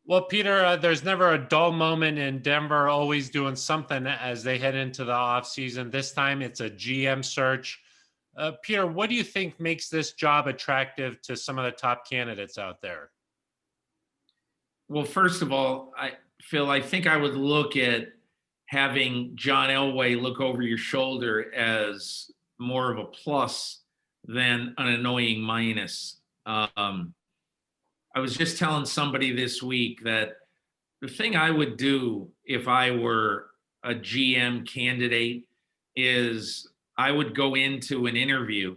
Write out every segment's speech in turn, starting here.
Well, Peter, there's never a dull moment in Denver, always doing something as they head into the offseason. This time it's a GM search. Peter, what do you think makes this job attractive to some of the top candidates out there? Well, first of all, Phil, I think I would look at having John Elway look over your shoulder as more of a plus than an annoying minus. I was just telling somebody this week that the thing I would do if I were a GM candidate is I would go into an interview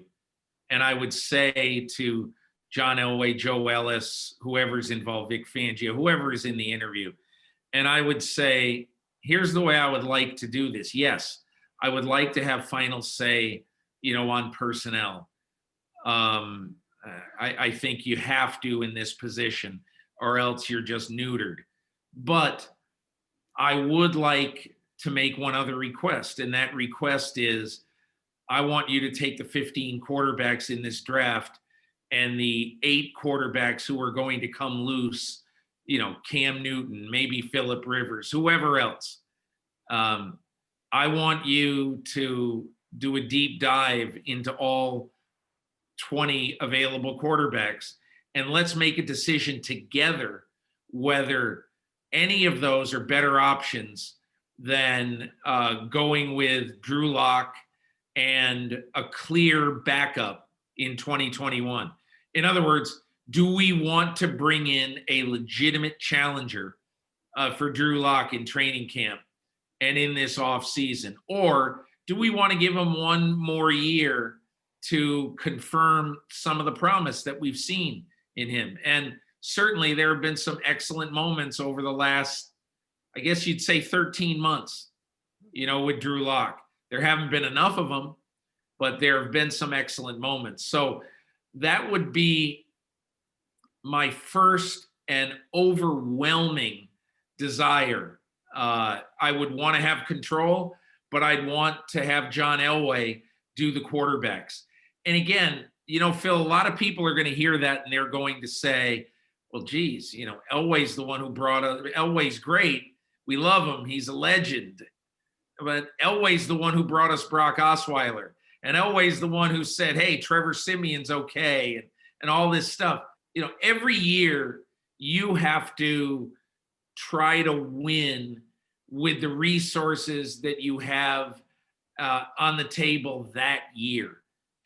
and I would say to John Elway, Joe Ellis, whoever's involved, Vic Fangio, whoever is in the interview, and I would say, here's the way I would like to do this. Yes, I would like to have final say, on personnel. I think you have to in this position, or else you're just neutered. But I would like to make one other request, and that request is I want you to take the 15 quarterbacks in this draft and the 8 quarterbacks who are going to come loose, Cam Newton, maybe Phillip Rivers, whoever else. I want you to do a deep dive into all 20 available quarterbacks, and let's make a decision together whether any of those are better options than going with Drew Lock and a clear backup in 2021. In other words, do we want to bring in a legitimate challenger for Drew Lock in training camp and in this offseason? Or do we want to give him one more year to confirm some of the promise that we've seen in him? And certainly there have been some excellent moments over the last, I guess you'd say 13 months, with Drew Lock. There haven't been enough of them, but there have been some excellent moments. So that would be my first and overwhelming desire. I would want to have control, but I'd want to have John Elway do the quarterbacks. And again, Phil, a lot of people are going to hear that and they're going to say, well, geez, Elway's the one who brought us. Elway's great. We love him. He's a legend. But Elway's the one who brought us Brock Osweiler. And Elway's the one who said, hey, Trevor Simeon's okay, and all this stuff. Every year you have to try to win with the resources that you have on the table that year.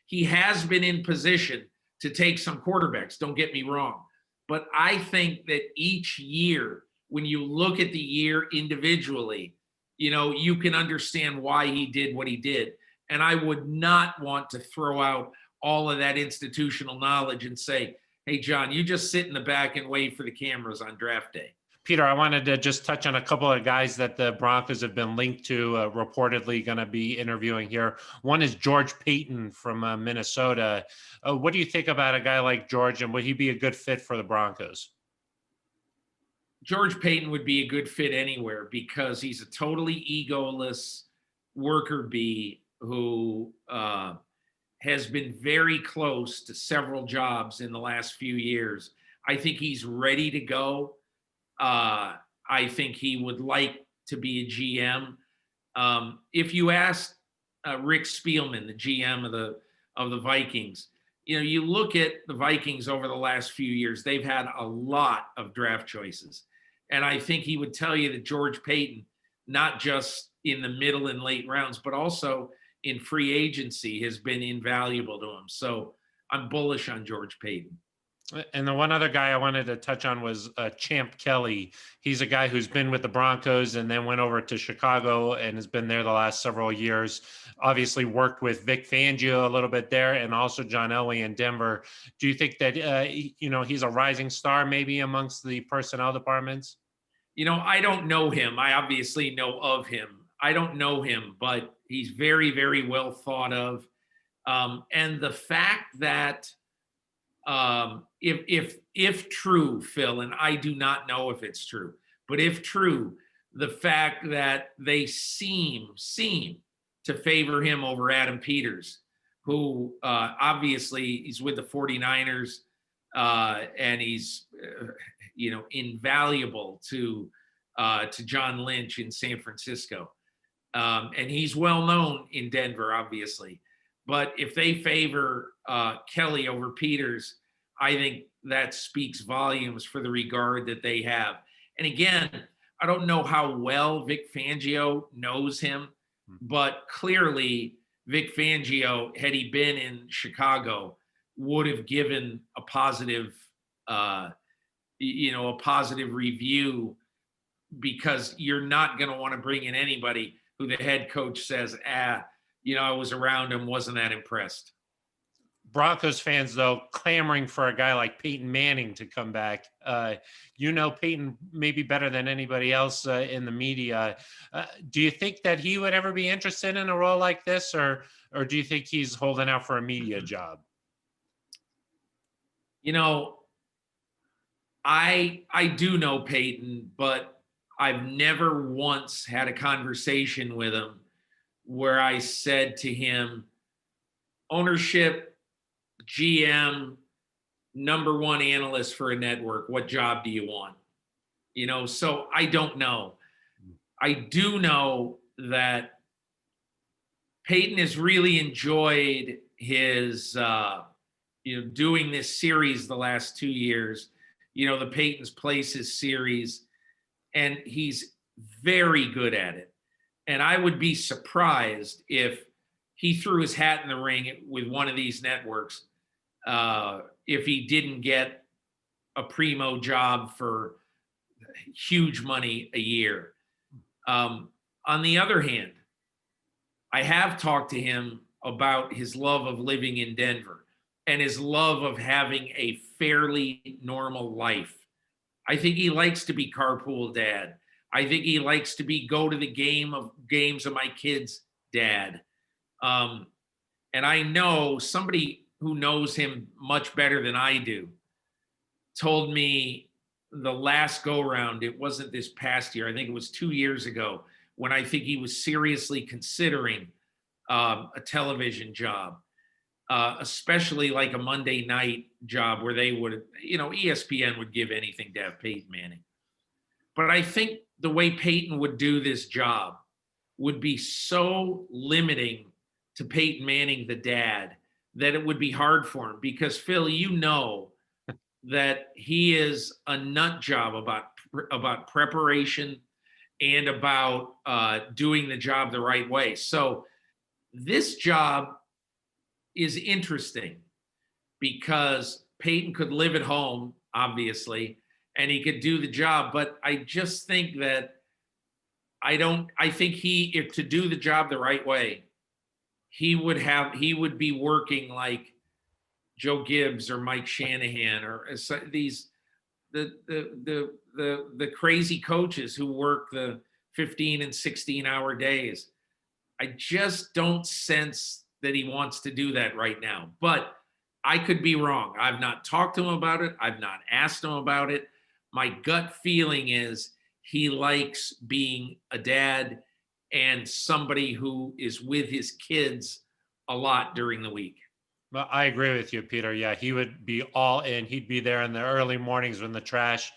He has been in position to take some quarterbacks, don't get me wrong. But I think that each year, when you look at the year individually, you can understand why he did what he did. And I would not want to throw out all of that institutional knowledge and say, hey, John, you just sit in the back and wait for the cameras on draft day. Peter, I wanted to just touch on a couple of guys that the Broncos have been linked to, reportedly going to be interviewing here. One is George Payton from Minnesota. What do you think about a guy like George, and would he be a good fit for the Broncos? George Payton would be a good fit anywhere because he's a totally egoless worker bee who has been very close to several jobs in the last few years. I think he's ready to go. I think he would like to be a GM. If you ask Rick Spielman, the GM of the Vikings, you look at the Vikings over the last few years, they've had a lot of draft choices. And I think he would tell you that George Payton, not just in the middle and late rounds, but also in free agency, has been invaluable to him. So I'm bullish on George Payton. And the one other guy I wanted to touch on was Champ Kelly. He's a guy who's been with the Broncos and then went over to Chicago and has been there the last several years. Obviously worked with Vic Fangio a little bit there, and also John Elway in Denver. Do you think that, he's a rising star maybe amongst the personnel departments? I don't know him. I obviously know of him. I don't know him, but he's very, very well thought of. And the fact that if true, Phil, and I do not know if it's true, but if true, the fact that they seem to favor him over Adam Peters, who obviously he's with the 49ers, and he's invaluable to John Lynch in San Francisco. And he's well known in Denver, obviously. But if they favor Kelly over Peters, I think that speaks volumes for the regard that they have. And again, I don't know how well Vic Fangio knows him, but clearly Vic Fangio, had he been in Chicago, would have given a positive, a positive review, because you're not going to want to bring in anybody who the head coach says, I was around him, wasn't that impressed. Broncos fans, though, clamoring for a guy like Peyton Manning to come back. Peyton maybe better than anybody else in the media. Do you think that he would ever be interested in a role like this, or do you think he's holding out for a media job? I do know Peyton, but I've never once had a conversation with him where I said to him, ownership, GM, number one analyst for a network, what job do you want? So I don't know. I do know that Peyton has really enjoyed his, doing this series the last 2 years, the Peyton's Places series, and he's very good at it. And I would be surprised if he threw his hat in the ring with one of these networks if he didn't get a primo job for huge money a year. On the other hand, I have talked to him about his love of living in Denver and his love of having a fairly normal life. I think he likes to be carpool dad. I think he likes to go to the games of my kids' dad. And I know somebody who knows him much better than I do told me the last go round, it wasn't this past year, I think it was 2 years ago, when I think he was seriously considering a television job, especially like a Monday night job where they would, ESPN would give anything to have Peyton Manning. But I think the way Peyton would do this job would be so limiting to Peyton Manning, the dad, that it would be hard for him, because Phil, that he is a nut job about preparation and about doing the job the right way. So this job is interesting because Peyton could live at home, obviously, and he could do the job. But I just think that I think if to do the job the right way, he would be working like Joe Gibbs or Mike Shanahan or the crazy coaches who work the 15 and 16-hour days. I just don't sense that he wants to do that right now. But I could be wrong. I've not talked to him about it. I've not asked him about it. My gut feeling is he likes being a dad and somebody who is with his kids a lot during the week. Well, I agree with you, Peter. Yeah, he would be all in. He'd be there in the early mornings when the trash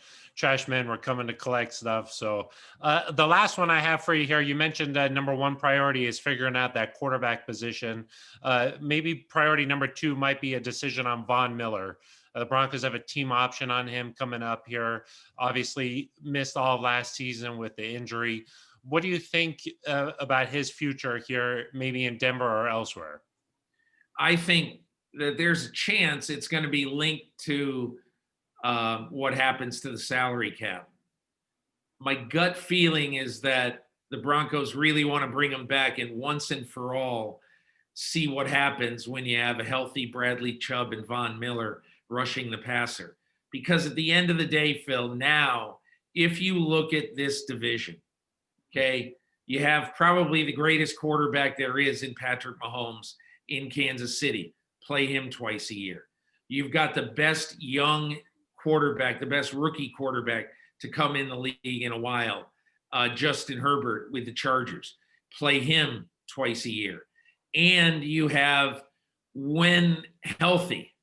men were coming to collect stuff. So the last one I have for you here, you mentioned that number one priority is figuring out that quarterback position. Maybe priority number two might be a decision on Von Miller. The Broncos have a team option on him coming up here. Obviously missed all of last season with the injury. What do you think about his future here, maybe in Denver or elsewhere? I think that there's a chance it's going to be linked to what happens to the salary cap. My gut feeling is that the Broncos really want to bring him back and once and for all see what happens when you have a healthy Bradley Chubb and Von Miller rushing the passer. Because at the end of the day, Phil, now, if you look at this division, okay, you have probably the greatest quarterback there is in Patrick Mahomes in Kansas City. Play him twice a year. You've got the best young quarterback, the best rookie quarterback to come in the league in a while, Justin Herbert with the Chargers. Play him twice a year. And you have, when healthy,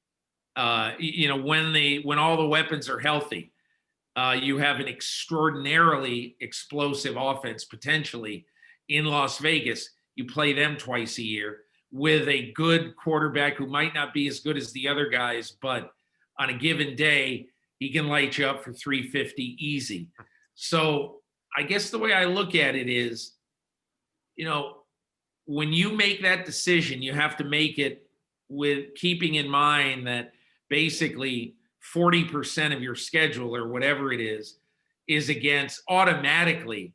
when all the weapons are healthy, You have an extraordinarily explosive offense potentially in Las Vegas. You play them twice a year with a good quarterback who might not be as good as the other guys, but on a given day, he can light you up for 350 easy. So I guess the way I look at it is, you know, when you make that decision, you have to make it with keeping in mind that basically 40% of your schedule or whatever it is against automatically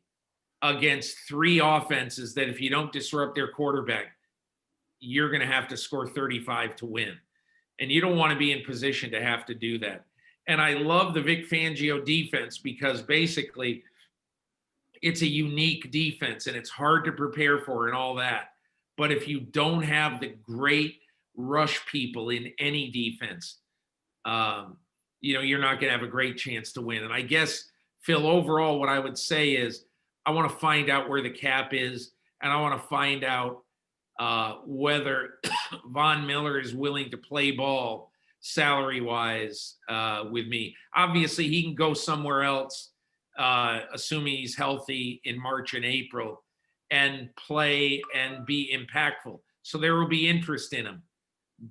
against three offenses that if you don't disrupt their quarterback, you're going to have to score 35 to win. And you don't want to be in position to have to do that. And I love the Vic Fangio defense because basically it's a unique defense and it's hard to prepare for and all that. But if you don't have the great rush people in any defense, you're not going to have a great chance to win. And I guess, Phil, overall, what I would say is I want to find out where the cap is, and I want to find out whether Von Miller is willing to play ball salary-wise with me. Obviously, he can go somewhere else, assuming he's healthy in March and April, and play and be impactful. So there will be interest in him.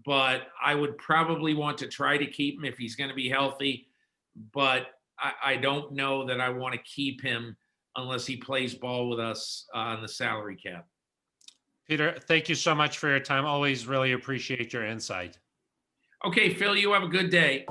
But I would probably want to try to keep him if he's going to be healthy. But I don't know that I want to keep him unless he plays ball with us on the salary cap. Peter, thank you so much for your time. Always really appreciate your insight. Okay, Phil, you have a good day.